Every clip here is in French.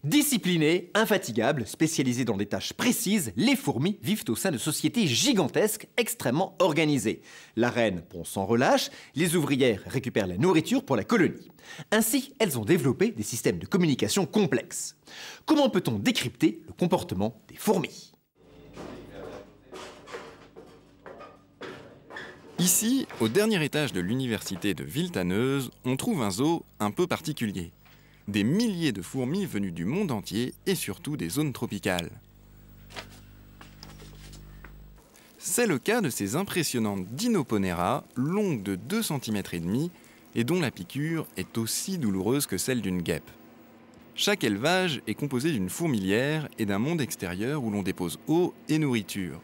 Disciplinées, infatigables, spécialisées dans des tâches précises, les fourmis vivent au sein de sociétés gigantesques, extrêmement organisées. La reine pond sans relâche, les ouvrières récupèrent la nourriture pour la colonie. Ainsi, elles ont développé des systèmes de communication complexes. Comment peut-on décrypter le comportement des fourmis ? Ici, au dernier étage de l'université de Villetaneuse, on trouve un zoo un peu particulier. Des milliers de fourmis venues du monde entier et surtout des zones tropicales. C'est le cas de ces impressionnantes Dinoponera, longues de 2,5 cm et dont la piqûre est aussi douloureuse que celle d'une guêpe. Chaque élevage est composé d'une fourmilière et d'un monde extérieur où l'on dépose eau et nourriture.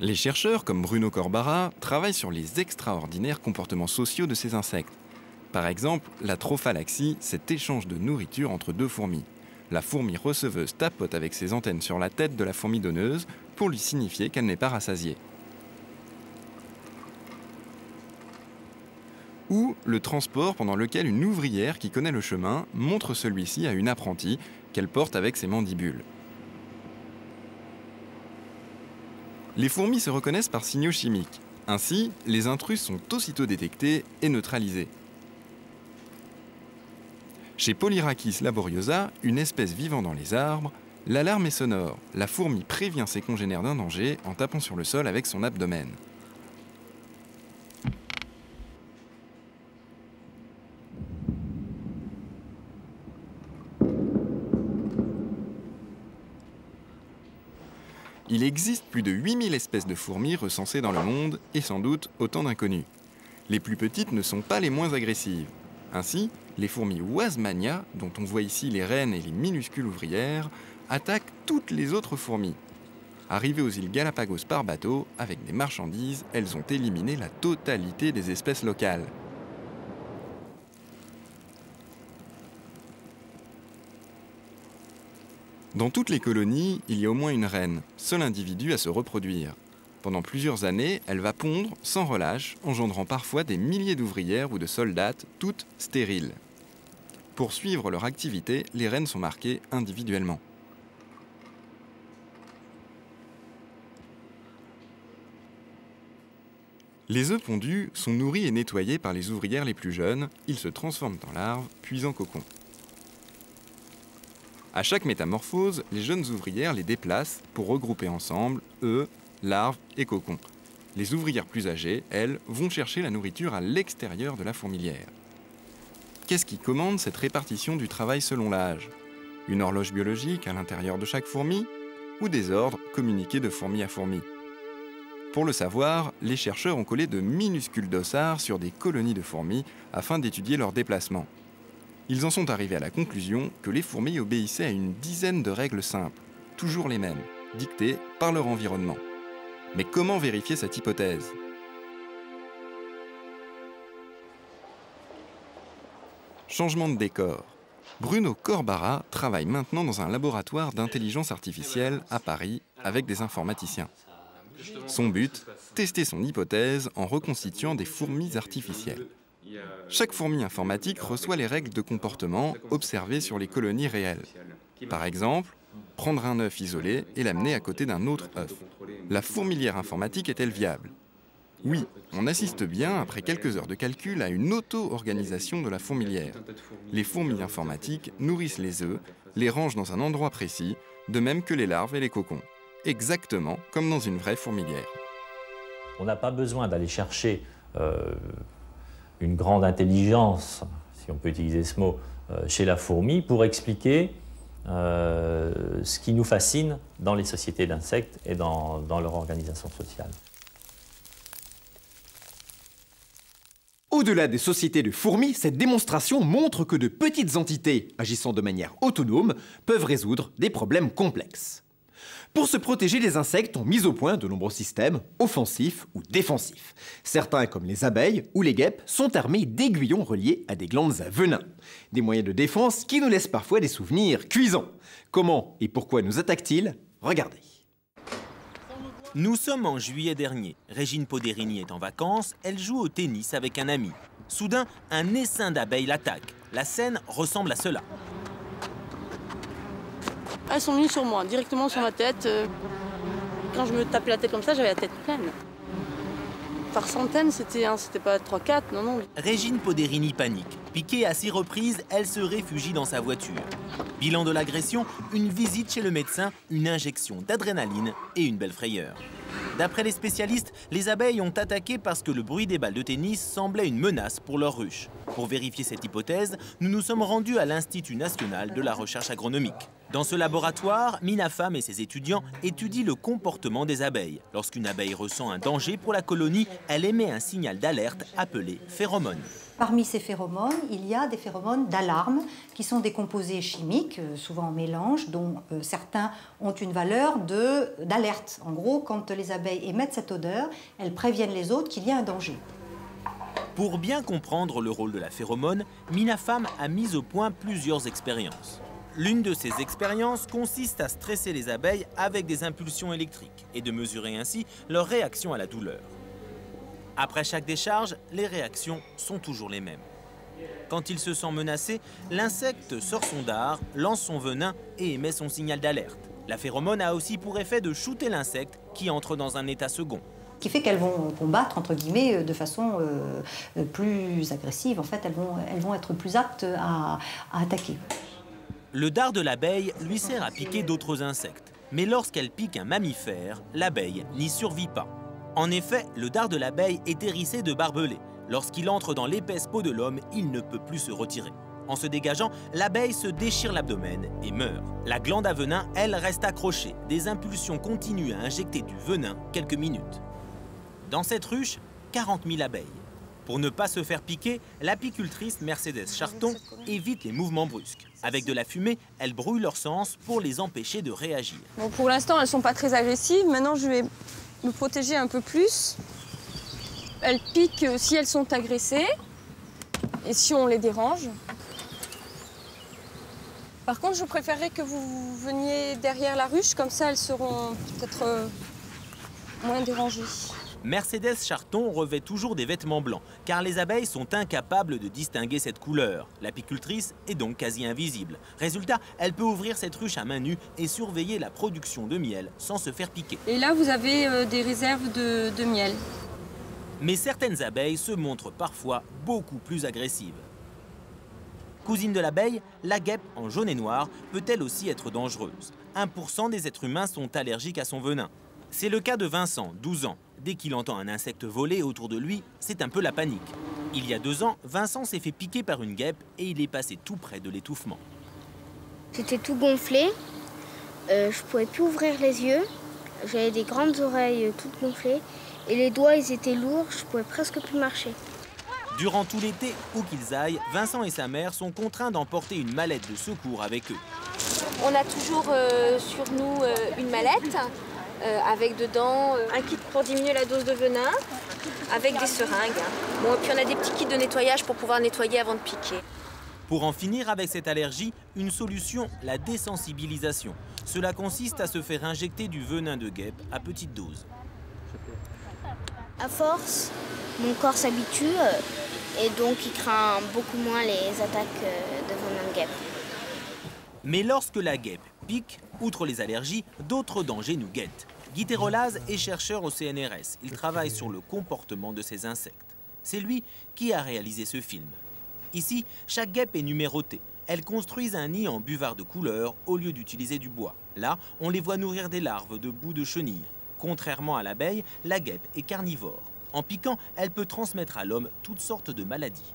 Les chercheurs comme Bruno Corbara travaillent sur les extraordinaires comportements sociaux de ces insectes. Par exemple, la trophalaxie, cet échange de nourriture entre deux fourmis. La fourmi receveuse tapote avec ses antennes sur la tête de la fourmi donneuse pour lui signifier qu'elle n'est pas rassasiée. Ou le transport pendant lequel une ouvrière qui connaît le chemin montre celui-ci à une apprentie qu'elle porte avec ses mandibules. Les fourmis se reconnaissent par signaux chimiques. Ainsi, les intrus sont aussitôt détectés et neutralisés. Chez Polyrachis laboriosa, une espèce vivant dans les arbres, l'alarme est sonore. La fourmi prévient ses congénères d'un danger en tapant sur le sol avec son abdomen. Il existe plus de 8000 espèces de fourmis recensées dans le monde et sans doute autant d'inconnues. Les plus petites ne sont pas les moins agressives. Ainsi, les fourmis Wasmannia, dont on voit ici les reines et les minuscules ouvrières, attaquent toutes les autres fourmis. Arrivées aux îles Galapagos par bateau, avec des marchandises, elles ont éliminé la totalité des espèces locales. Dans toutes les colonies, il y a au moins une reine, seul individu à se reproduire. Pendant plusieurs années, elle va pondre sans relâche, engendrant parfois des milliers d'ouvrières ou de soldates, toutes stériles. Pour suivre leur activité, les reines sont marquées individuellement. Les œufs pondus sont nourris et nettoyés par les ouvrières les plus jeunes. Ils se transforment en larves, puis en cocons. À chaque métamorphose, les jeunes ouvrières les déplacent pour regrouper ensemble œufs, larves et cocons. Les ouvrières plus âgées, elles, vont chercher la nourriture à l'extérieur de la fourmilière. Qu'est-ce qui commande cette répartition du travail selon l'âge ? Une horloge biologique à l'intérieur de chaque fourmi ? Ou des ordres communiqués de fourmi à fourmi ? Pour le savoir, les chercheurs ont collé de minuscules dossards sur des colonies de fourmis afin d'étudier leur déplacement. Ils en sont arrivés à la conclusion que les fourmis obéissaient à une dizaine de règles simples, toujours les mêmes, dictées par leur environnement. Mais comment vérifier cette hypothèse ? Changement de décor. Bruno Corbara travaille maintenant dans un laboratoire d'intelligence artificielle à Paris avec des informaticiens. Son but, tester son hypothèse en reconstituant des fourmis artificielles. Chaque fourmi informatique reçoit les règles de comportement observées sur les colonies réelles. Par exemple, prendre un œuf isolé et l'amener à côté d'un autre œuf. La fourmilière informatique est-elle viable ? Oui, on assiste bien, après quelques heures de calcul, à une auto-organisation de la fourmilière. Les fourmis informatiques nourrissent les œufs, les rangent dans un endroit précis, de même que les larves et les cocons. Exactement comme dans une vraie fourmilière. On n'a pas besoin d'aller chercher une grande intelligence, si on peut utiliser ce mot, chez la fourmi pour expliquer ce qui nous fascine dans les sociétés d'insectes et dans leur organisation sociale. Au-delà des sociétés de fourmis, cette démonstration montre que de petites entités, agissant de manière autonome, peuvent résoudre des problèmes complexes. Pour se protéger, les insectes ont mis au point de nombreux systèmes, offensifs ou défensifs. Certains, comme les abeilles ou les guêpes, sont armés d'aiguillons reliés à des glandes à venin. Des moyens de défense qui nous laissent parfois des souvenirs cuisants. Comment et pourquoi nous attaquent-ils ? Regardez. Nous sommes en juillet dernier. Régine Poderini est en vacances, elle joue au tennis avec un ami. Soudain, un essaim d'abeilles l'attaque. La scène ressemble à cela. Elles sont venues sur moi, directement sur ma tête. Quand je me tapais la tête comme ça, j'avais la tête pleine. Par centaines, c'était pas 3-4, non, non. Régine Poderini panique. Piquée à 6 reprises, elle se réfugie dans sa voiture. Bilan de l'agression, une visite chez le médecin, une injection d'adrénaline et une belle frayeur. D'après les spécialistes, les abeilles ont attaqué parce que le bruit des balles de tennis semblait une menace pour leur ruche. Pour vérifier cette hypothèse, nous nous sommes rendus à l'Institut national de la recherche agronomique. Dans ce laboratoire, Minafam et ses étudiants étudient le comportement des abeilles. Lorsqu'une abeille ressent un danger pour la colonie, elle émet un signal d'alerte appelé phéromone. Parmi ces phéromones, il y a des phéromones d'alarme qui sont des composés chimiques, souvent en mélange, dont certains ont une valeur d'alerte. En gros, quand les abeilles émettent cette odeur, elles préviennent les autres qu'il y a un danger. Pour bien comprendre le rôle de la phéromone, Minafam a mis au point plusieurs expériences. L'une de ces expériences consiste à stresser les abeilles avec des impulsions électriques et de mesurer ainsi leur réaction à la douleur. Après chaque décharge, les réactions sont toujours les mêmes. Quand il se sent menacé, l'insecte sort son dard, lance son venin et émet son signal d'alerte. La phéromone a aussi pour effet de shooter l'insecte qui entre dans un état second. Ce qui fait qu'elles vont combattre, entre guillemets, de façon plus agressive. En fait, elles vont être plus aptes à attaquer. Le dard de l'abeille lui sert à piquer d'autres insectes. Mais lorsqu'elle pique un mammifère, l'abeille n'y survit pas. En effet, le dard de l'abeille est hérissé de barbelés. Lorsqu'il entre dans l'épaisse peau de l'homme, il ne peut plus se retirer. En se dégageant, l'abeille se déchire l'abdomen et meurt. La glande à venin, elle, reste accrochée. Des impulsions continuent à injecter du venin quelques minutes. Dans cette ruche, 40 000 abeilles. Pour ne pas se faire piquer, l'apicultrice Mercedes Charton évite les mouvements brusques. Avec de la fumée, elle brûle leurs sens pour les empêcher de réagir. Bon, pour l'instant, elles ne sont pas très agressives. Maintenant, je vais me protéger un peu plus. Elles piquent si elles sont agressées et si on les dérange. Par contre, je préférerais que vous veniez derrière la ruche, comme ça elles seront peut-être moins dérangées. Mercedes Charton revêt toujours des vêtements blancs, car les abeilles sont incapables de distinguer cette couleur. L'apicultrice est donc quasi invisible. Résultat, elle peut ouvrir cette ruche à main nue et surveiller la production de miel sans se faire piquer. Et là, vous avez des réserves de miel. Mais certaines abeilles se montrent parfois beaucoup plus agressives. Cousine de l'abeille, la guêpe en jaune et noir peut elle aussi être dangereuse. 1% des êtres humains sont allergiques à son venin. C'est le cas de Vincent, 12 ans. Dès qu'il entend un insecte voler autour de lui, c'est un peu la panique. Il y a 2 ans, Vincent s'est fait piquer par une guêpe et il est passé tout près de l'étouffement. J'étais tout gonflé, je pouvais plus ouvrir les yeux, j'avais des grandes oreilles toutes gonflées et les doigts ils étaient lourds, je pouvais presque plus marcher. Durant tout l'été, où qu'ils aillent, Vincent et sa mère sont contraints d'emporter une mallette de secours avec eux. On a toujours sur nous une mallette avec dedans un kit pour diminuer la dose de venin, avec des seringues. Bon, et puis on a des petits kits de nettoyage pour pouvoir nettoyer avant de piquer. Pour en finir avec cette allergie, une solution, la désensibilisation. Cela consiste à se faire injecter du venin de guêpe à petite dose. À force, mon corps s'habitue et donc il craint beaucoup moins les attaques de venin de guêpe. Mais lorsque la guêpe pique, outre les allergies, d'autres dangers nous guettent. Guy Terolaz est chercheur au CNRS. Il travaille sur le comportement de ces insectes. C'est lui qui a réalisé ce film. Ici, chaque guêpe est numérotée. Elles construisent un nid en buvard de couleur au lieu d'utiliser du bois. Là, on les voit nourrir des larves de bouts de chenille. Contrairement à l'abeille, la guêpe est carnivore. En piquant, elle peut transmettre à l'homme toutes sortes de maladies.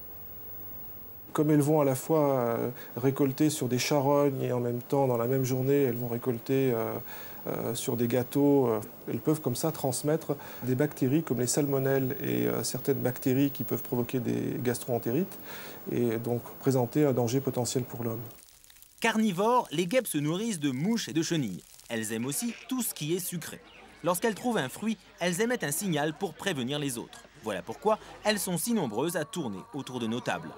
Comme elles vont à la fois récolter sur des charognes et en même temps, dans la même journée, elles vont récolter sur des gâteaux, elles peuvent comme ça transmettre des bactéries comme les salmonelles et certaines bactéries qui peuvent provoquer des gastro-entérites et donc présenter un danger potentiel pour l'homme. Carnivores, les guêpes se nourrissent de mouches et de chenilles. Elles aiment aussi tout ce qui est sucré. Lorsqu'elles trouvent un fruit, elles émettent un signal pour prévenir les autres. Voilà pourquoi elles sont si nombreuses à tourner autour de nos tables.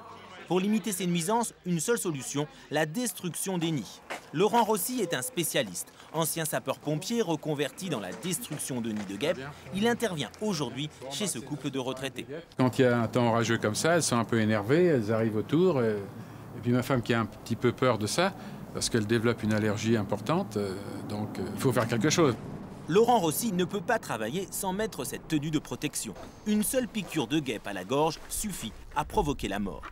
Pour limiter ces nuisances, une seule solution, la destruction des nids. Laurent Rossi est un spécialiste. Ancien sapeur-pompier reconverti dans la destruction de nids de guêpes, il intervient aujourd'hui chez ce couple de retraités. Quand il y a un temps orageux comme ça, elles sont un peu énervées, elles arrivent autour. Et puis ma femme qui a un petit peu peur de ça, parce qu'elle développe une allergie importante, donc il faut faire quelque chose. Laurent Rossi ne peut pas travailler sans mettre cette tenue de protection. Une seule piqûre de guêpe à la gorge suffit à provoquer la mort.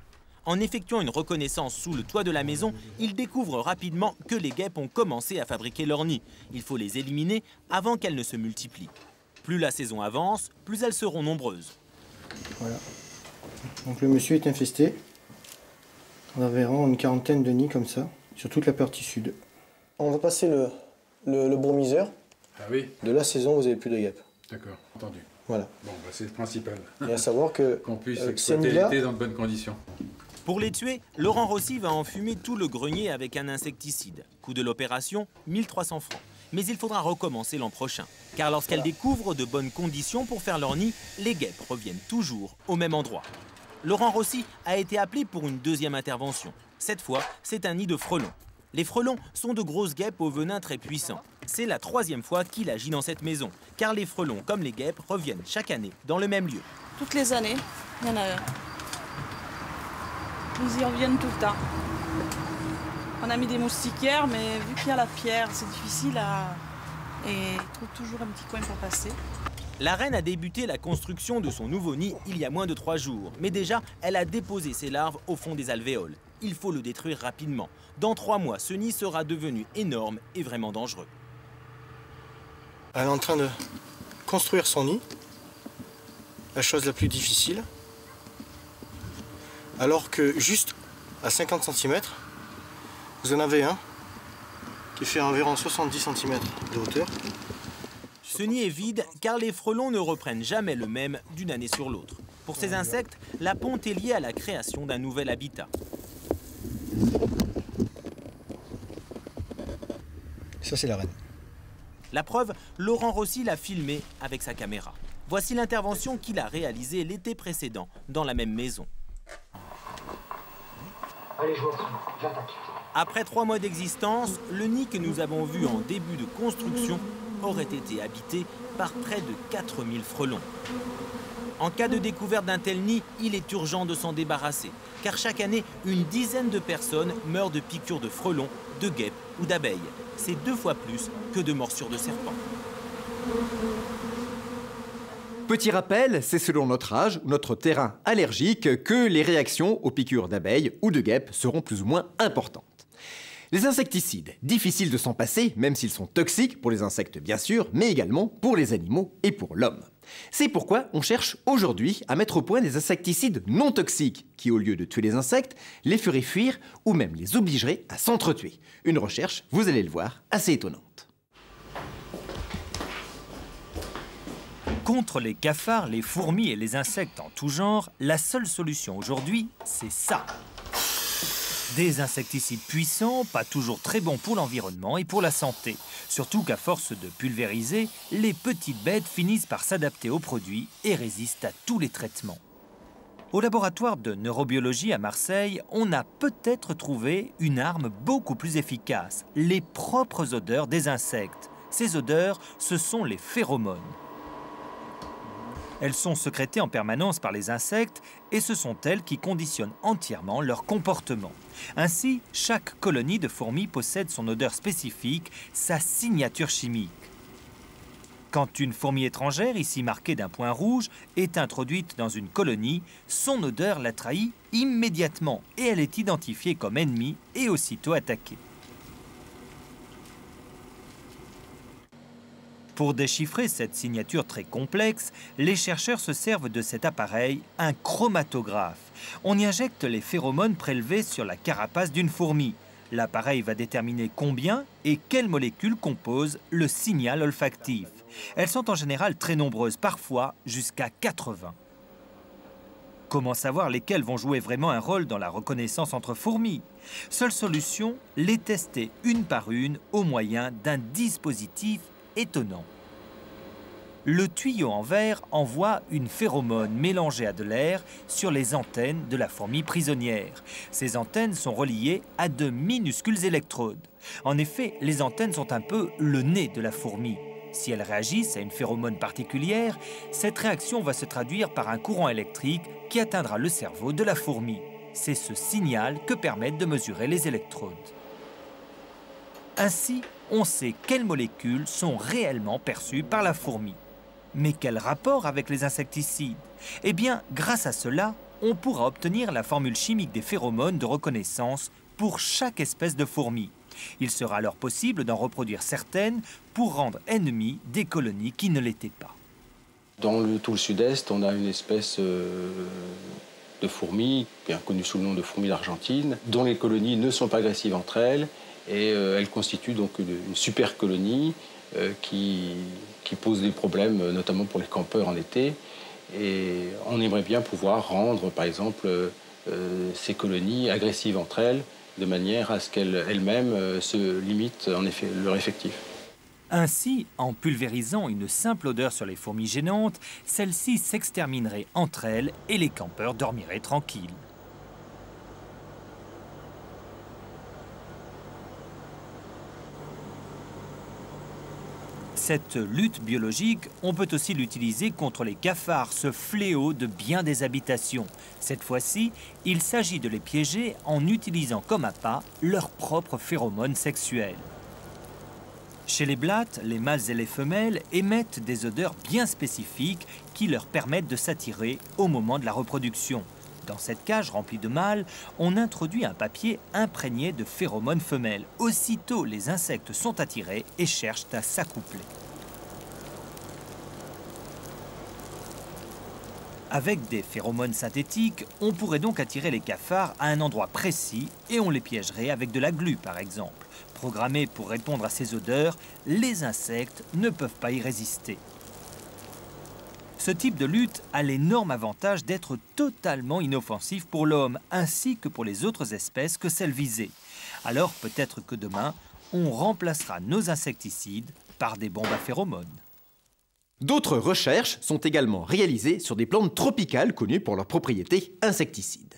En effectuant une reconnaissance sous le toit de la maison, il découvre rapidement que les guêpes ont commencé à fabriquer leur nid. Il faut les éliminer avant qu'elles ne se multiplient. Plus la saison avance, plus elles seront nombreuses. Voilà. Donc le monsieur est infesté. On a environ une quarantaine de nids comme ça, sur toute la partie sud. On va passer le brumiseur. Ah oui. De la saison, vous n'avez plus de guêpes. D'accord, entendu. Voilà. Bon, bah, c'est le principal. Et à savoir que qu'on puisse exploiter l'été dans de bonnes conditions. Pour les tuer, Laurent Rossi va enfumer tout le grenier avec un insecticide. Coût de l'opération, 1300 francs. Mais il faudra recommencer l'an prochain. Car lorsqu'elles découvrent de bonnes conditions pour faire leur nid, les guêpes reviennent toujours au même endroit. Laurent Rossi a été appelé pour une deuxième intervention. Cette fois, c'est un nid de frelons. Les frelons sont de grosses guêpes au venin très puissant. C'est la 3e fois qu'il agit dans cette maison, car les frelons, comme les guêpes, reviennent chaque année dans le même lieu. Toutes les années, il y en a un. Ils y reviennent tout le temps. On a mis des moustiquaires, mais vu qu'il y a la pierre, c'est difficile à... Et ils trouvent toujours un petit coin pour passer. La reine a débuté la construction de son nouveau nid il y a moins de 3 jours. Mais déjà, elle a déposé ses larves au fond des alvéoles. Il faut le détruire rapidement. Dans 3 mois, ce nid sera devenu énorme et vraiment dangereux. Elle est en train de construire son nid, la chose la plus difficile, alors que juste à 50 cm, vous en avez un qui fait environ 70 cm de hauteur. Ce nid est vide car les frelons ne reprennent jamais le même d'une année sur l'autre. Pour ces insectes, la ponte est liée à la création d'un nouvel habitat. Ça, c'est la reine. La preuve, Laurent Rossi l'a filmé avec sa caméra. Voici l'intervention qu'il a réalisée l'été précédent dans la même maison. Allez, je m'entraîne, j'attaque. Après 3 mois d'existence, le nid que nous avons vu en début de construction aurait été habité par près de 4000 frelons. En cas de découverte d'un tel nid, il est urgent de s'en débarrasser, car chaque année, une dizaine de personnes meurent de piqûres de frelons, de guêpes ou d'abeilles. C'est 2 fois plus que de morsures de serpents. Petit rappel, c'est selon notre âge ou notre terrain allergique que les réactions aux piqûres d'abeilles ou de guêpes seront plus ou moins importantes. Les insecticides, difficiles de s'en passer, même s'ils sont toxiques pour les insectes bien sûr, mais également pour les animaux et pour l'homme. C'est pourquoi on cherche aujourd'hui à mettre au point des insecticides non toxiques qui, au lieu de tuer les insectes, les feraient fuir ou même les obligeraient à s'entretuer. Une recherche, vous allez le voir, assez étonnante. Contre les cafards, les fourmis et les insectes en tout genre, la seule solution aujourd'hui, c'est ça. Des insecticides puissants, pas toujours très bons pour l'environnement et pour la santé. Surtout qu'à force de pulvériser, les petites bêtes finissent par s'adapter aux produits et résistent à tous les traitements. Au laboratoire de neurobiologie à Marseille, on a peut-être trouvé une arme beaucoup plus efficace, les propres odeurs des insectes. Ces odeurs, ce sont les phéromones. Elles sont sécrétées en permanence par les insectes et ce sont elles qui conditionnent entièrement leur comportement. Ainsi, chaque colonie de fourmis possède son odeur spécifique, sa signature chimique. Quand une fourmi étrangère, ici marquée d'un point rouge, est introduite dans une colonie, son odeur la trahit immédiatement et elle est identifiée comme ennemie et aussitôt attaquée. Pour déchiffrer cette signature très complexe, les chercheurs se servent de cet appareil, un chromatographe. On y injecte les phéromones prélevés sur la carapace d'une fourmi. L'appareil va déterminer combien et quelles molécules composent le signal olfactif. Elles sont en général très nombreuses, parfois jusqu'à 80. Comment savoir lesquelles vont jouer vraiment un rôle dans la reconnaissance entre fourmis? Seule solution, les tester une par une au moyen d'un dispositif étonnant. Le tuyau en verre envoie une phéromone mélangée à de l'air sur les antennes de la fourmi prisonnière. Ces antennes sont reliées à de minuscules électrodes. En effet, les antennes sont un peu le nez de la fourmi. Si elles réagissent à une phéromone particulière, cette réaction va se traduire par un courant électrique qui atteindra le cerveau de la fourmi. C'est ce signal que permettent de mesurer les électrodes. Ainsi, on sait quelles molécules sont réellement perçues par la fourmi. Mais quel rapport avec les insecticides? Eh bien, grâce à cela, on pourra obtenir la formule chimique des phéromones de reconnaissance pour chaque espèce de fourmi. Il sera alors possible d'en reproduire certaines pour rendre ennemies des colonies qui ne l'étaient pas. Dans tout le sud-est, on a une espèce de fourmi, bien connue sous le nom de fourmi d'Argentine, dont les colonies ne sont pas agressives entre elles, et elles constituent donc une super colonie qui pose des problèmes, notamment pour les campeurs en été. Et on aimerait bien pouvoir rendre, par exemple, ces colonies agressives entre elles, de manière à ce qu'elles-mêmes se limitent en effet leur effectif. Ainsi, en pulvérisant une simple odeur sur les fourmis gênantes, celles-ci s'extermineraient entre elles et les campeurs dormiraient tranquilles. Cette lutte biologique, on peut aussi l'utiliser contre les cafards, ce fléau de bien des habitations. Cette fois-ci, il s'agit de les piéger en utilisant comme appât leurs propres phéromones sexuels. Chez les blattes, les mâles et les femelles émettent des odeurs bien spécifiques qui leur permettent de s'attirer au moment de la reproduction. Dans cette cage remplie de mâles, on introduit un papier imprégné de phéromones femelles. Aussitôt, les insectes sont attirés et cherchent à s'accoupler. Avec des phéromones synthétiques, on pourrait donc attirer les cafards à un endroit précis et on les piégerait avec de la glu, par exemple. Programmés pour répondre à ces odeurs, les insectes ne peuvent pas y résister. Ce type de lutte a l'énorme avantage d'être totalement inoffensif pour l'homme, ainsi que pour les autres espèces que celles visées. Alors peut-être que demain, on remplacera nos insecticides par des bombes à phéromones. D'autres recherches sont également réalisées sur des plantes tropicales connues pour leurs propriétés insecticides.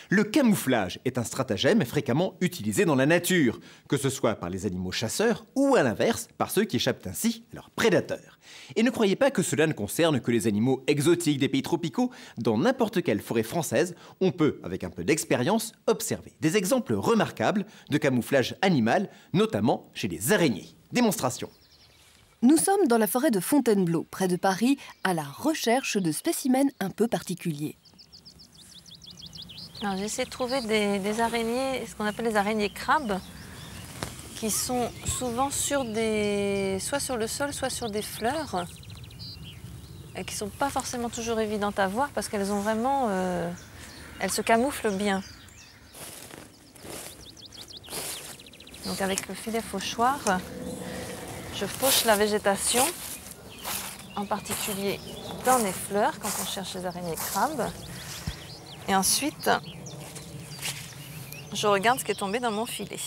Le camouflage est un stratagème fréquemment utilisé dans la nature, que ce soit par les animaux chasseurs ou à l'inverse par ceux qui échappent ainsi à leurs prédateurs. Et ne croyez pas que cela ne concerne que les animaux exotiques des pays tropicaux. Dans n'importe quelle forêt française, on peut, avec un peu d'expérience, observer des exemples remarquables de camouflage animal, notamment chez les araignées. Démonstration. Nous sommes dans la forêt de Fontainebleau, près de Paris, à la recherche de spécimens un peu particuliers. J'ai essayé de trouver des araignées, ce qu'on appelle les araignées crabes, qui sont souvent soit sur le sol, soit sur des fleurs, et qui ne sont pas forcément toujours évidentes à voir parce qu'elles ont vraiment, elles se camouflent bien. Donc avec le filet fauchoir, je fauche la végétation, en particulier dans les fleurs quand on cherche les araignées crabes. Et ensuite, je regarde ce qui est tombé dans mon filet.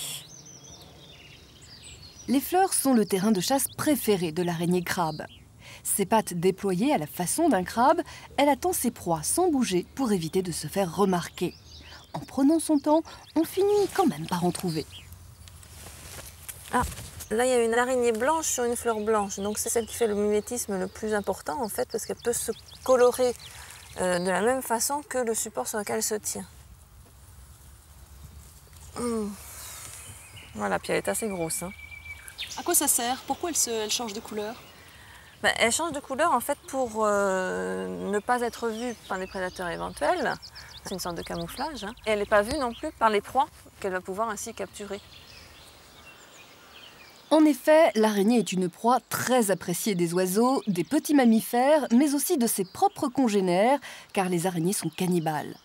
Les fleurs sont le terrain de chasse préféré de l'araignée crabe. Ses pattes déployées à la façon d'un crabe, elle attend ses proies sans bouger pour éviter de se faire remarquer. En prenant son temps, on finit quand même par en trouver. Ah, là il y a une araignée blanche sur une fleur blanche. Donc c'est celle qui fait le mimétisme le plus important en fait, parce qu'elle peut se colorer de la même façon que le support sur lequel elle se tient. Voilà, puis elle est assez grosse. À quoi ça sert? Pourquoi elle change de couleur? Elle change de couleur en fait pour ne pas être vue par les prédateurs éventuels. C'est une sorte de camouflage. Et elle n'est pas vue non plus par les proies qu'elle va pouvoir ainsi capturer. En effet, l'araignée est une proie très appréciée des oiseaux, des petits mammifères, mais aussi de ses propres congénères, car les araignées sont cannibales.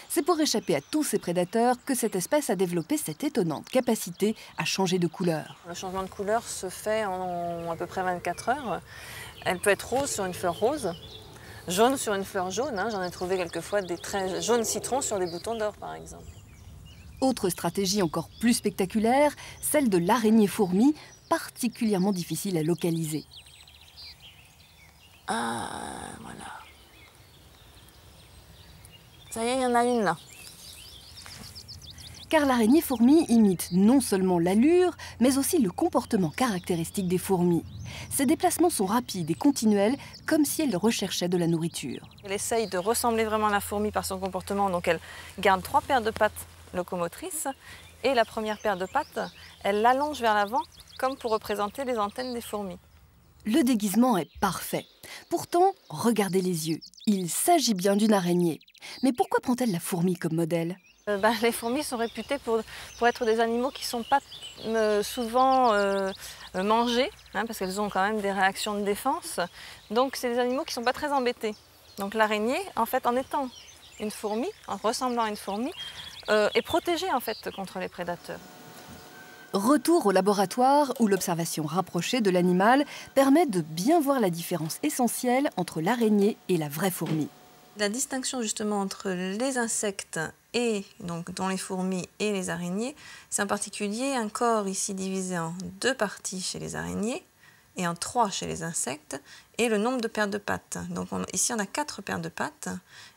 C'est pour échapper à tous ces prédateurs que cette espèce a développé cette étonnante capacité à changer de couleur. Le changement de couleur se fait en à peu près 24 heures. Elle peut être rose sur une fleur rose, jaune sur une fleur jaune. J'en ai trouvé quelquefois des traits jaunes citron sur des boutons d'or, par exemple. Autre stratégie encore plus spectaculaire, celle de l'araignée fourmi, particulièrement difficile à localiser. Ah, voilà. Ça y est, il y en a une là. Car l'araignée fourmi imite non seulement l'allure, mais aussi le comportement caractéristique des fourmis. Ses déplacements sont rapides et continuels, comme si elle recherchait de la nourriture. Elle essaye de ressembler vraiment à la fourmi par son comportement, donc elle garde 3 paires de pattes locomotrices et la première paire de pattes, elle l'allonge vers l'avant, comme pour représenter les antennes des fourmis. Le déguisement est parfait. Pourtant, regardez les yeux. Il s'agit bien d'une araignée. Mais pourquoi prend-elle la fourmi comme modèle ? Les fourmis sont réputées pour être des animaux qui ne sont pas souvent mangés, parce qu'elles ont quand même des réactions de défense. Donc c'est des animaux qui ne sont pas très embêtés. Donc l'araignée, en fait, en étant une fourmi, en ressemblant à une fourmi, est protégée en fait contre les prédateurs. Retour au laboratoire où l'observation rapprochée de l'animal permet de bien voir la différence essentielle entre l'araignée et la vraie fourmi. La distinction justement entre les insectes et donc dont les fourmis et les araignées, c'est en particulier un corps ici divisé en 2 parties chez les araignées et en 3 chez les insectes, et le nombre de paires de pattes. Donc ici on a 4 paires de pattes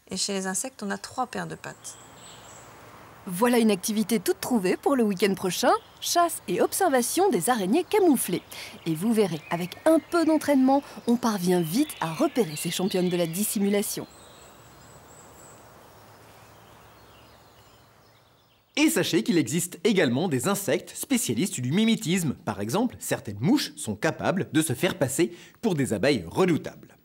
et chez les insectes on a 3 paires de pattes. Voilà une activité toute trouvée pour le week-end prochain, chasse et observation des araignées camouflées. Et vous verrez, avec un peu d'entraînement, on parvient vite à repérer ces championnes de la dissimulation. Et sachez qu'il existe également des insectes spécialistes du mimétisme. Par exemple, certaines mouches sont capables de se faire passer pour des abeilles redoutables.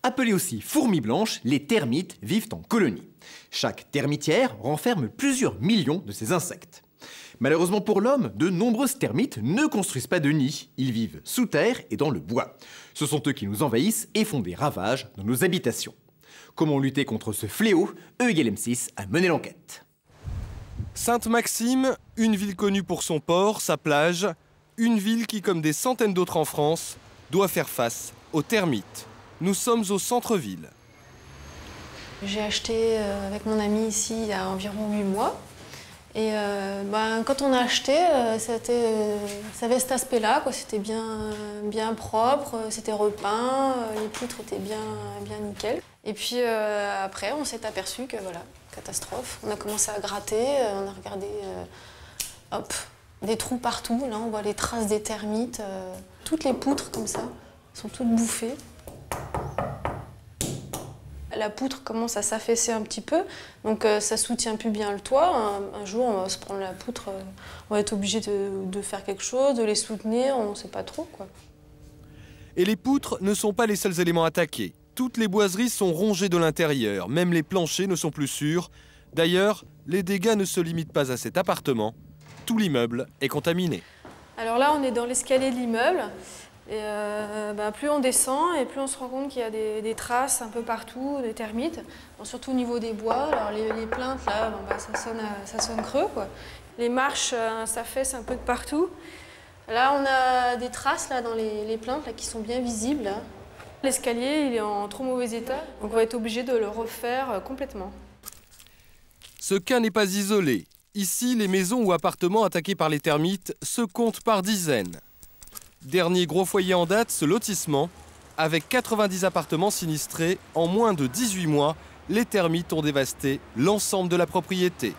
Appelées aussi fourmis blanches, les termites vivent en colonie. Chaque termitière renferme plusieurs millions de ces insectes. Malheureusement pour l'homme, de nombreuses termites ne construisent pas de nid. Ils vivent sous terre et dans le bois. Ce sont eux qui nous envahissent et font des ravages dans nos habitations. Comment lutter contre ce fléau? EIGLM6 a mené l'enquête. Sainte-Maxime, une ville connue pour son port, sa plage, une ville qui, comme des centaines d'autres en France, doit faire face aux termites. Nous sommes au centre-ville. J'ai acheté avec mon ami ici il y a environ 8 mois. Et quand on a acheté, ça avait cet aspect-là, c'était bien propre, c'était repeint, les poutres étaient bien nickel. Et puis après, on s'est aperçu que voilà, catastrophe. On a commencé à gratter, on a regardé, des trous partout. Là, on voit les traces des termites. Toutes les poutres comme ça sont toutes bouffées. La poutre commence à s'affaisser un petit peu, donc ça soutient plus bien le toit. Un jour, on va se prendre la poutre, on va être obligé de faire quelque chose, de les soutenir, on ne sait pas trop, quoi. Et les poutres ne sont pas les seuls éléments attaqués. Toutes les boiseries sont rongées de l'intérieur, même les planchers ne sont plus sûrs. D'ailleurs, les dégâts ne se limitent pas à cet appartement. Tout l'immeuble est contaminé. Alors là, on est dans l'escalier de l'immeuble. Et plus on descend et plus on se rend compte qu'il y a des traces un peu partout, des termites, surtout au niveau des bois. Alors les plaintes, là, ça sonne creux, quoi. Les marches s'affaissent un peu de partout. Là, on a des traces là, dans les plaintes là, qui sont bien visibles. Là. L'escalier, il est en trop mauvais état, donc on va être obligé de le refaire complètement. Ce cas n'est pas isolé. Ici, les maisons ou appartements attaqués par les termites se comptent par dizaines. Dernier gros foyer en date, ce lotissement. Avec 90 appartements sinistrés, en moins de 18 mois, les termites ont dévasté l'ensemble de la propriété.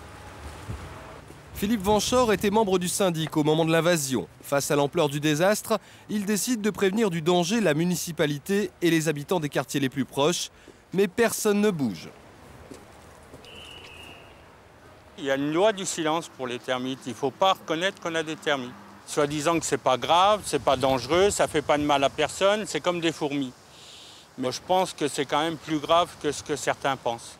Philippe Vanchor était membre du syndic au moment de l'invasion. Face à l'ampleur du désastre, il décide de prévenir du danger la municipalité et les habitants des quartiers les plus proches. Mais personne ne bouge. Il y a une loi du silence pour les termites. Il ne faut pas reconnaître qu'on a des termites. Soit disant que c'est pas grave, c'est pas dangereux, ça fait pas de mal à personne, c'est comme des fourmis. Mais je pense que c'est quand même plus grave que ce que certains pensent.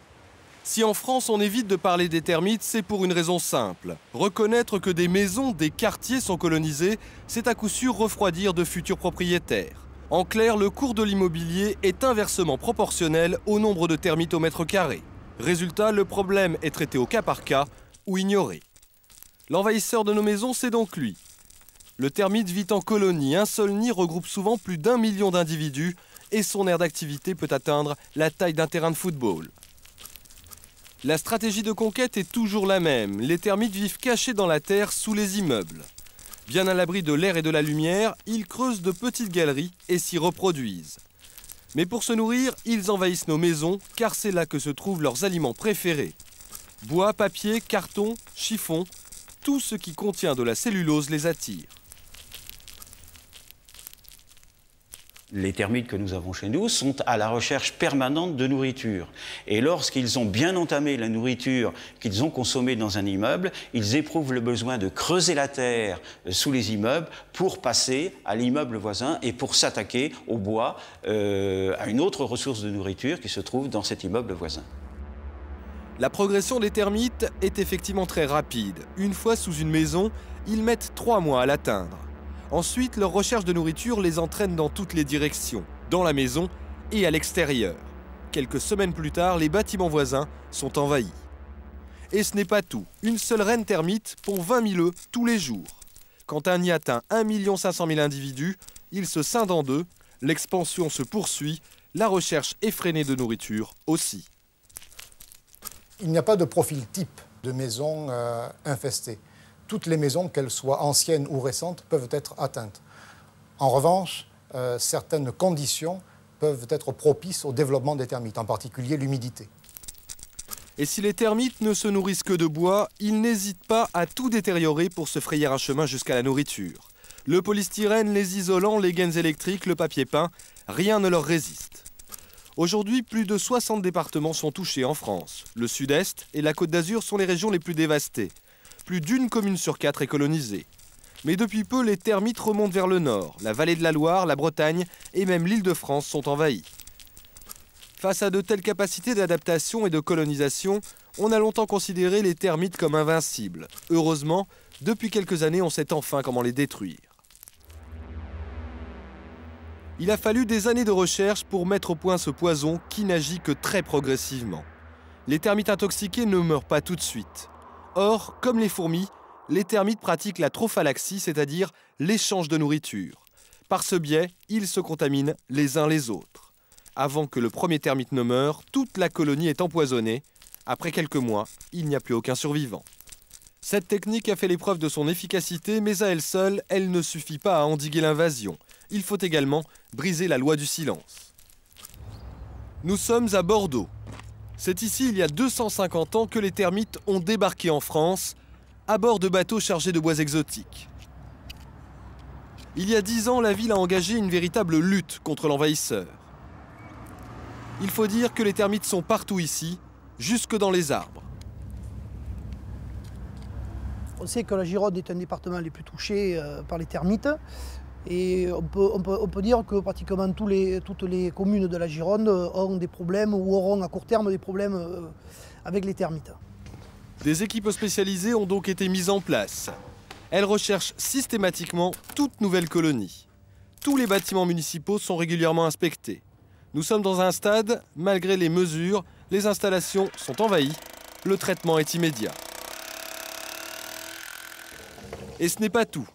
Si en France on évite de parler des termites, c'est pour une raison simple. Reconnaître que des maisons, des quartiers sont colonisés, c'est à coup sûr refroidir de futurs propriétaires. En clair, le cours de l'immobilier est inversement proportionnel au nombre de termites au mètre carré. Résultat, le problème est traité au cas par cas ou ignoré. L'envahisseur de nos maisons, c'est donc lui. Le termite vit en colonie. Un seul nid regroupe souvent plus d'1 million d'individus et son aire d'activité peut atteindre la taille d'un terrain de football. La stratégie de conquête est toujours la même. Les termites vivent cachés dans la terre sous les immeubles. Bien à l'abri de l'air et de la lumière, ils creusent de petites galeries et s'y reproduisent. Mais pour se nourrir, ils envahissent nos maisons car c'est là que se trouvent leurs aliments préférés. Bois, papier, carton, chiffon, tout ce qui contient de la cellulose les attire. Les termites que nous avons chez nous sont à la recherche permanente de nourriture. Et lorsqu'ils ont bien entamé la nourriture qu'ils ont consommée dans un immeuble, ils éprouvent le besoin de creuser la terre sous les immeubles pour passer à l'immeuble voisin et pour s'attaquer au bois, à une autre ressource de nourriture qui se trouve dans cet immeuble voisin. La progression des termites est effectivement très rapide. Une fois sous une maison, ils mettent 3 mois à l'atteindre. Ensuite, leur recherche de nourriture les entraîne dans toutes les directions, dans la maison et à l'extérieur. Quelques semaines plus tard, les bâtiments voisins sont envahis. Et ce n'est pas tout. Une seule reine termite pond 20 000 œufs tous les jours. Quand un y atteint 1 500 000 individus, il se scinde en deux, l'expansion se poursuit, la recherche effrénée de nourriture aussi. Il n'y a pas de profil type de maison infestée. Toutes les maisons, qu'elles soient anciennes ou récentes, peuvent être atteintes. En revanche, certaines conditions peuvent être propices au développement des termites, en particulier l'humidité. Et si les termites ne se nourrissent que de bois, ils n'hésitent pas à tout détériorer pour se frayer un chemin jusqu'à la nourriture. Le polystyrène, les isolants, les gaines électriques, le papier peint, rien ne leur résiste. Aujourd'hui, plus de 60 départements sont touchés en France. Le Sud-Est et la Côte d'Azur sont les régions les plus dévastées. Plus d'1 commune sur 4 est colonisée. Mais depuis peu, les termites remontent vers le nord. La vallée de la Loire, la Bretagne et même l'Île-de-France sont envahies. Face à de telles capacités d'adaptation et de colonisation, on a longtemps considéré les termites comme invincibles. Heureusement, depuis quelques années, on sait enfin comment les détruire. Il a fallu des années de recherche pour mettre au point ce poison qui n'agit que très progressivement. Les termites intoxiqués ne meurent pas tout de suite. Or, comme les fourmis, les termites pratiquent la trophallaxie, c'est-à-dire l'échange de nourriture. Par ce biais, ils se contaminent les uns les autres. Avant que le premier termite ne meure, toute la colonie est empoisonnée. Après quelques mois, il n'y a plus aucun survivant. Cette technique a fait l'épreuve de son efficacité, mais à elle seule, elle ne suffit pas à endiguer l'invasion. Il faut également briser la loi du silence. Nous sommes à Bordeaux. C'est ici, il y a 250 ans, que les termites ont débarqué en France, à bord de bateaux chargés de bois exotiques. Il y a 10 ans, la ville a engagé une véritable lutte contre l'envahisseur. Il faut dire que les termites sont partout ici, jusque dans les arbres. On sait que la Gironde est un des départements les plus touchés par les termites. Et on peut dire que pratiquement toutes les communes de la Gironde ont des problèmes ou auront à court terme des problèmes avec les termites. Des équipes spécialisées ont donc été mises en place. Elles recherchent systématiquement toute nouvelle colonie. Tous les bâtiments municipaux sont régulièrement inspectés. Nous sommes dans un stade, malgré les mesures, les installations sont envahies, le traitement est immédiat. Et ce n'est pas tout.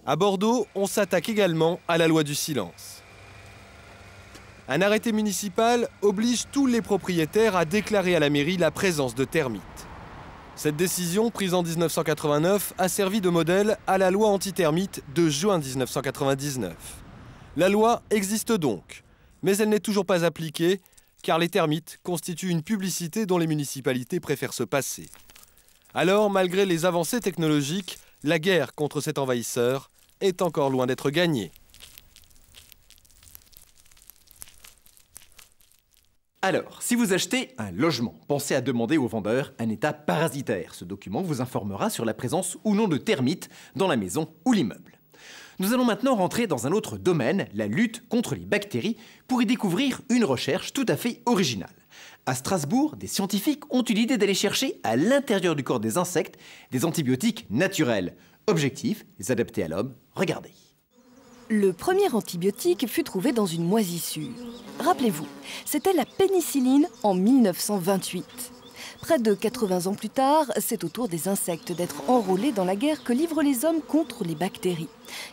À Bordeaux, on s'attaque également à la loi du silence. Un arrêté municipal oblige tous les propriétaires à déclarer à la mairie la présence de termites. Cette décision, prise en 1989, a servi de modèle à la loi anti-termites de juin 1999. La loi existe donc, mais elle n'est toujours pas appliquée, car les termites constituent une publicité dont les municipalités préfèrent se passer. Alors, malgré les avancées technologiques, la guerre contre cet envahisseur est encore loin d'être gagnée. Alors, si vous achetez un logement, pensez à demander au vendeur un état parasitaire. Ce document vous informera sur la présence ou non de termites dans la maison ou l'immeuble. Nous allons maintenant rentrer dans un autre domaine, la lutte contre les bactéries, pour y découvrir une recherche tout à fait originale. À Strasbourg, des scientifiques ont eu l'idée d'aller chercher à l'intérieur du corps des insectes des antibiotiques naturels. Objectif, les adapter à l'homme. Regardez. Le premier antibiotique fut trouvé dans une moisissure. Rappelez-vous, c'était la pénicilline en 1928. Près de 80 ans plus tard, c'est au tour des insectes d'être enrôlés dans la guerre que livrent les hommes contre les bactéries.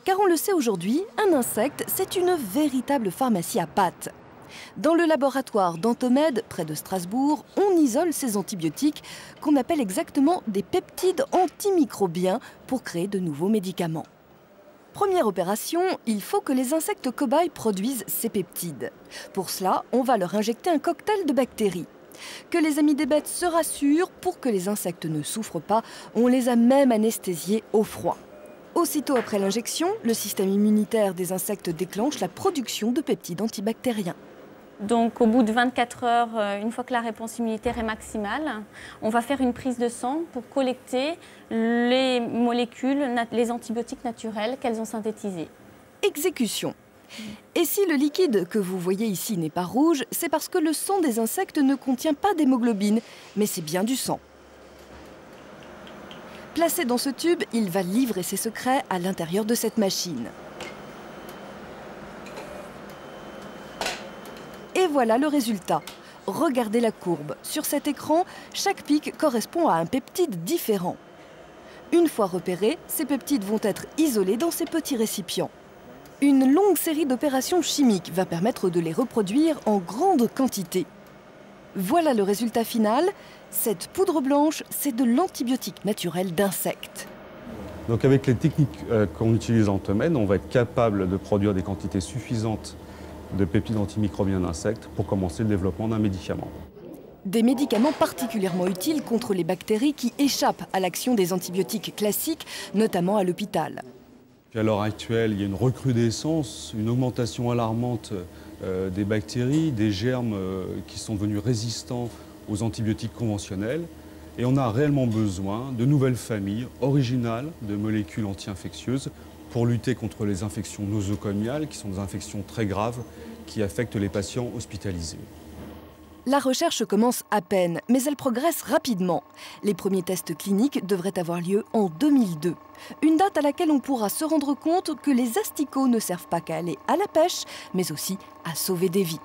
Car on le sait aujourd'hui, un insecte, c'est une véritable pharmacie à pattes. Dans le laboratoire d'Antomède, près de Strasbourg, on isole ces antibiotiques qu'on appelle exactement des peptides antimicrobiens pour créer de nouveaux médicaments. Première opération, il faut que les insectes cobayes produisent ces peptides. Pour cela, on va leur injecter un cocktail de bactéries. Que les amis des bêtes se rassurent, pour que les insectes ne souffrent pas, on les a même anesthésiés au froid. Aussitôt après l'injection, le système immunitaire des insectes déclenche la production de peptides antibactériens. Donc au bout de 24 heures, une fois que la réponse immunitaire est maximale, on va faire une prise de sang pour collecter les molécules, les antibiotiques naturels qu'elles ont synthétisés. Exécution. Et si le liquide que vous voyez ici n'est pas rouge, c'est parce que le sang des insectes ne contient pas d'hémoglobine, mais c'est bien du sang. Placé dans ce tube, il va livrer ses secrets à l'intérieur de cette machine. Et voilà le résultat. Regardez la courbe. Sur cet écran, chaque pic correspond à un peptide différent. Une fois repérés, ces peptides vont être isolés dans ces petits récipients. Une longue série d'opérations chimiques va permettre de les reproduire en grande quantité. Voilà le résultat final. Cette poudre blanche, c'est de l'antibiotique naturel d'insectes. Donc avec les techniques qu'on utilise en Temmen, on va être capable de produire des quantités suffisantes de peptides antimicrobiens d'insectes pour commencer le développement d'un médicament. Des médicaments particulièrement utiles contre les bactéries qui échappent à l'action des antibiotiques classiques, notamment à l'hôpital. À l'heure actuelle, il y a une recrudescence, une augmentation alarmante des bactéries, des germes qui sont devenus résistants aux antibiotiques conventionnels. Et on a réellement besoin de nouvelles familles originales de molécules anti-infectieuses pour lutter contre les infections nosocomiales, qui sont des infections très graves qui affectent les patients hospitalisés. La recherche commence à peine, mais elle progresse rapidement. Les premiers tests cliniques devraient avoir lieu en 2002. Une date à laquelle on pourra se rendre compte que les asticots ne servent pas qu'à aller à la pêche, mais aussi à sauver des vies.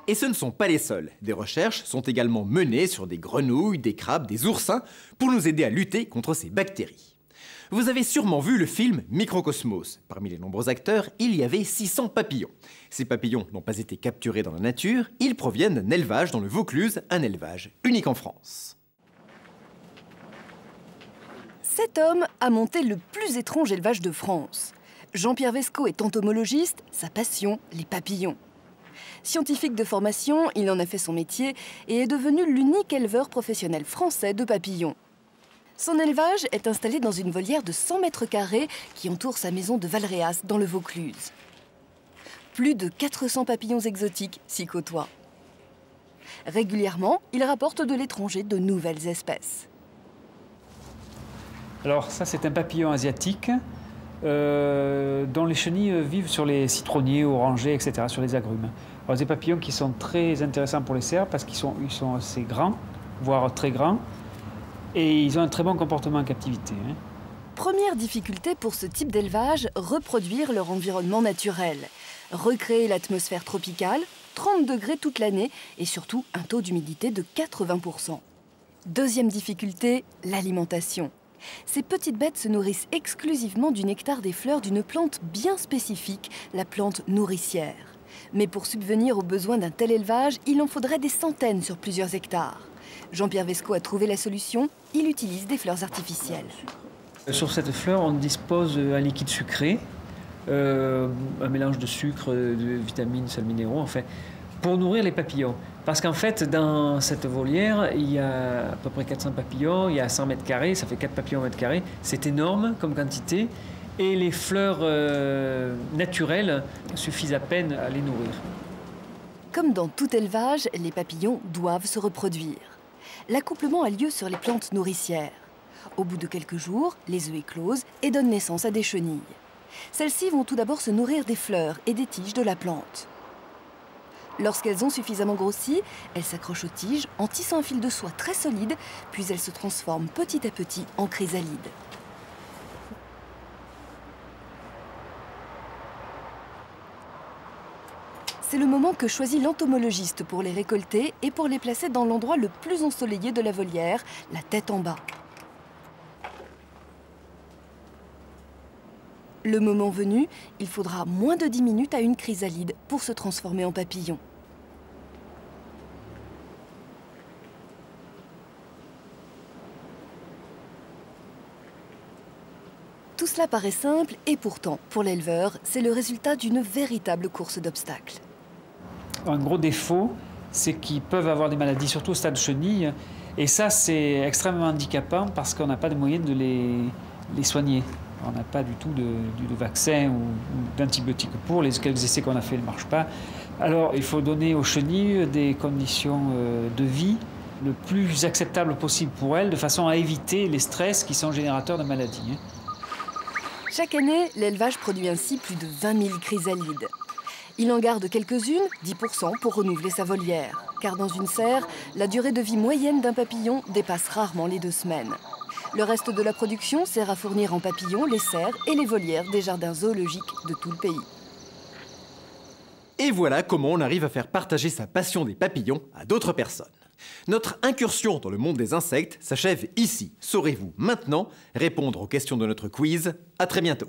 Et ce ne sont pas les seuls. Des recherches sont également menées sur des grenouilles, des crabes, des oursins, pour nous aider à lutter contre ces bactéries. Vous avez sûrement vu le film Microcosmos. Parmi les nombreux acteurs, il y avait 600 papillons. Ces papillons n'ont pas été capturés dans la nature, ils proviennent d'un élevage dans le Vaucluse, un élevage unique en France. Cet homme a monté le plus étrange élevage de France. Jean-Pierre Vesco est entomologiste, sa passion, les papillons. Scientifique de formation, il en a fait son métier et est devenu l'unique éleveur professionnel français de papillons. Son élevage est installé dans une volière de 100 mètres carrés qui entoure sa maison de Valréas dans le Vaucluse. Plus de 400 papillons exotiques s'y côtoient. Régulièrement, il rapporte de l'étranger de nouvelles espèces. Alors ça, c'est un papillon asiatique dont les chenilles vivent sur les citronniers, orangers, etc., sur les agrumes. Alors, des papillons qui sont très intéressants pour les cerfs parce qu'ils sont assez grands, voire très grands, et ils ont un très bon comportement en captivité. Première difficulté pour ce type d'élevage, reproduire leur environnement naturel. Recréer l'atmosphère tropicale, 30 degrés toute l'année et surtout un taux d'humidité de 80%. Deuxième difficulté, l'alimentation. Ces petites bêtes se nourrissent exclusivement du nectar des fleurs d'une plante bien spécifique, la plante nourricière. Mais pour subvenir aux besoins d'un tel élevage, il en faudrait des centaines sur plusieurs hectares. Jean-Pierre Vesco a trouvé la solution, il utilise des fleurs artificielles. Sur cette fleur, on dispose d'un liquide sucré, un mélange de sucre, de vitamines, sels minéraux, enfin, pour nourrir les papillons. Parce qu'en fait, dans cette volière, il y a à peu près 400 papillons, il y a 100 mètres carrés, ça fait 4 papillons au mètre carré. C'est énorme comme quantité. Et les fleurs naturelles suffisent à peine à les nourrir. Comme dans tout élevage, les papillons doivent se reproduire. L'accouplement a lieu sur les plantes nourricières. Au bout de quelques jours, les œufs éclosent et donnent naissance à des chenilles. Celles-ci vont tout d'abord se nourrir des fleurs et des tiges de la plante. Lorsqu'elles ont suffisamment grossi, elles s'accrochent aux tiges en tissant un fil de soie très solide, puis elles se transforment petit à petit en chrysalides. C'est le moment que choisit l'entomologiste pour les récolter et pour les placer dans l'endroit le plus ensoleillé de la volière, la tête en bas. Le moment venu, il faudra moins de 10 minutes à une chrysalide pour se transformer en papillon. Tout cela paraît simple et pourtant, pour l'éleveur, c'est le résultat d'une véritable course d'obstacles. Un gros défaut, c'est qu'ils peuvent avoir des maladies, surtout au stade chenille. Et ça, c'est extrêmement handicapant parce qu'on n'a pas de moyen de les soigner. On n'a pas du tout de vaccin ou d'antibiotiques pour. Les quelques essais qu'on a fait ne marchent pas. Alors, il faut donner aux chenilles des conditions de vie le plus acceptable possible pour elles, de façon à éviter les stress qui sont générateurs de maladies. Chaque année, l'élevage produit ainsi plus de 20 000 chrysalides. Il en garde quelques-unes, 10%, pour renouveler sa volière. Car dans une serre, la durée de vie moyenne d'un papillon dépasse rarement les 2 semaines. Le reste de la production sert à fournir en papillons les serres et les volières des jardins zoologiques de tout le pays. Et voilà comment on arrive à faire partager sa passion des papillons à d'autres personnes. Notre incursion dans le monde des insectes s'achève ici. Saurez-vous maintenant répondre aux questions de notre quiz? À très bientôt.